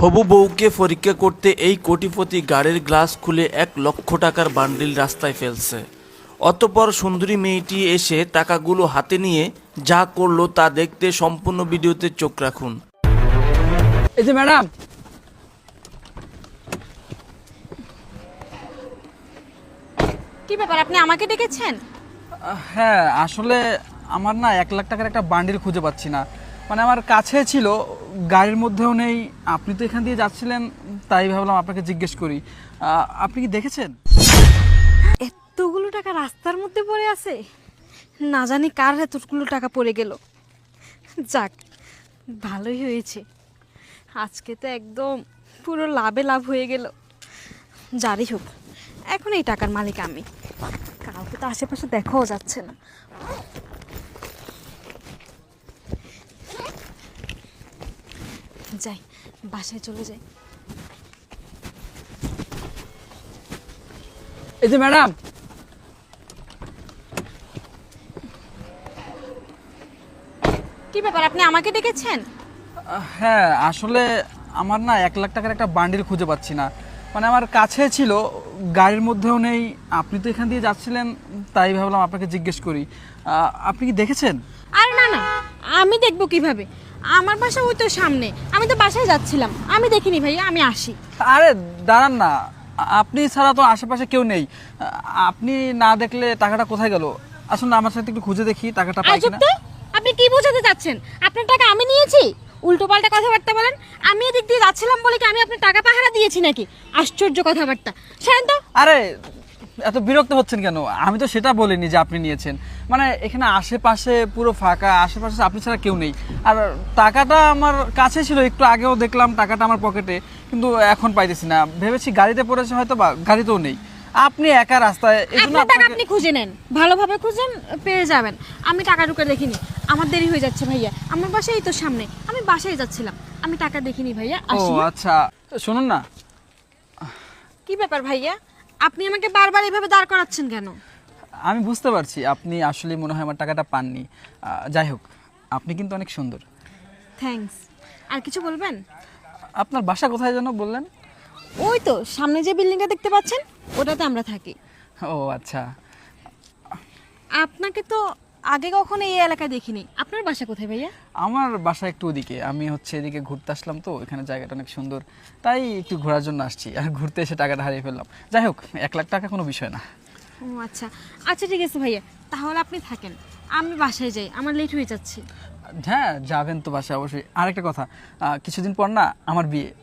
হবু বউকে পরীক্ষা করতে এই কোটিপতি গাড়ির গ্লাস খুলে 1 লক্ষ টাকার বান্ডিল রাস্তায় ফেলছে। অতঃপর সুন্দরী মেয়েটি এসে টাকাগুলো হাতে নিয়ে যা করলো তা দেখতে সম্পূর্ণ ভিডিওতে চোখ রাখুন। এই যে ম্যাডাম, কি ব্যাপার, আপনি আমাকে ডেকেছেন? হ্যাঁ আসলে আমার না 1 লাখ টাকার একটা বান্ডিল খুঁজে পাচ্ছি না। মানে আমার কাছে ছিল, গাড়ির মধ্যেও নেই। আপনি তো এখান দিয়ে যাচ্ছিলেন, তাই ভাবলাম আপনাকে জিজ্ঞেস করি। আপনি কি দেখেছেন? এতগুলো টাকা রাস্তার মধ্যে পড়ে আছে, না জানি কার এতগুলো টাকা পড়ে গেল। যাক, ভালোই হয়েছে, আজকে তো একদম পুরো লাভে লাভ হয়ে গেল। যারই হোক, এখন এই টাকার মালিক আমি। কাউকে তো আশেপাশে দেখাও যাচ্ছে না। যাই, বাসায় চলে যাই। এই যে ম্যাডাম, কি ব্যাপার, আপনি আমাকে ডেকেছেন? হ্যাঁ আসলে আমার না 1 লাখ টাকার একটা বান্ডিল খুঁজে পাচ্ছি না। মানে আমার কাছে ছিল, গাড়ির মধ্যেও নেই। আপনি তো এখান দিয়ে যাচ্ছিলেন, তাই ভাবলাম আপনাকে জিজ্ঞেস করি। আপনি কি দেখেছেন? আরে না না, আমি দেখবো কিভাবে? আমার বাসা ওই তো সামনে, আমি তো বাসায় যাচ্ছিলাম, আমি দেখিনি ভাইয়া, আমি আসি। আরে দাঁড়ান না, আপনি ছাড়া তো আশেপাশে কেউ নেই। আপনি না দেখলে টাকাটা কোথায় গেল? আসলে আমার সাথে একটু খুঁজে দেখি টাকাটা পাই আজব কিনা। তো, আপনি কি বোঝাতে চাচ্ছেন? আপনার টাকা আমি নিয়েছি? উল্টো পাল্টা কথাবার্তা বলেন। আমি এদিক দিয়ে যাচ্ছিলাম বলে কি আমি আপনার টাকা পাহারা দিয়েছি নাকি? আশ্চর্য কথাবার্তা, শান্ত। আরে এত বিরক্ত হচ্ছেন কেন? আমি তো সেটা বলিনি যে আপনি নিয়েছেন। মানে এখানে আশেপাশে পুরো ফাঁকা, আশেপাশে আপনি ছাড়া কেউ নেই। আর টাকাটা আমার কাছে ছিল, একটু আগেও দেখলাম টাকাটা আমার পকেটে, কিন্তু এখন পাইতেছি না। ভেবেছি গাড়িতে পড়েছে হয়তো, বা গাড়িতেও নেই। আপনি একা রাস্তায়, এজন্য আপনার টাকা আপনাকে আপনি খুঁজে নেন, ভালোভাবে খুঁজেন, পেয়ে যাবেন। আমি টাকা ঢুকে দেখিনি, আমার দেরি হয়ে যাচ্ছে ভাইয়া। আমার বাসায় এই তো সামনে, আমি বাসায় যাচ্ছিলাম, আমি টাকা দেখিনি ভাইয়া, ও আসি। আচ্ছা, শুনুন না। কি ব্যাপার ভাইয়া, আপনি আমাকে বারবার এভাবে দাঁড় করাচ্ছেন কেন? আমি বুঝতে পারছি আপনি আসলে মনে হয় আমার টাকাটা পাননি। যাই হোক, আপনি কিন্তু অনেক সুন্দর। থ্যাঙ্কস। আর কিছু বলবেন? আপনার বাসা কোথায় যেন বললেন? ওই তো সামনে যে বিল্ডিংটা দেখতে পাচ্ছেন, ওটাতে আমরা থাকি। ও আচ্ছা। আপনাকে তো আগে কখনো এই এলাকায় দেখিনি। আপনার বাসা কোথায় ভাইয়া? আমার বাসা একটু ওদিকে, আমি হচ্ছে এদিকে ঘুরতে আসলাম, তো এখানে জায়গাটা অনেক সুন্দর, তাই একটু ঘোরার জন্য আসছি। আর ঘুরতে এসে টাকাটা হারিয়ে ফেললাম। যাই হোক, 1 লাখ টাকা কোনো বিষয় না। ও আচ্ছা, আচ্ছা ঠিক আছে ভাইয়া, তাহলে আপনি থাকেন, আমি বাসায় যাই, আমার লেট হয়ে যাচ্ছে। হ্যাঁ যাবেন তো বাসায় অবশ্যই। আরেকটা কথা, কিছুদিন পর না আমার বিয়ে,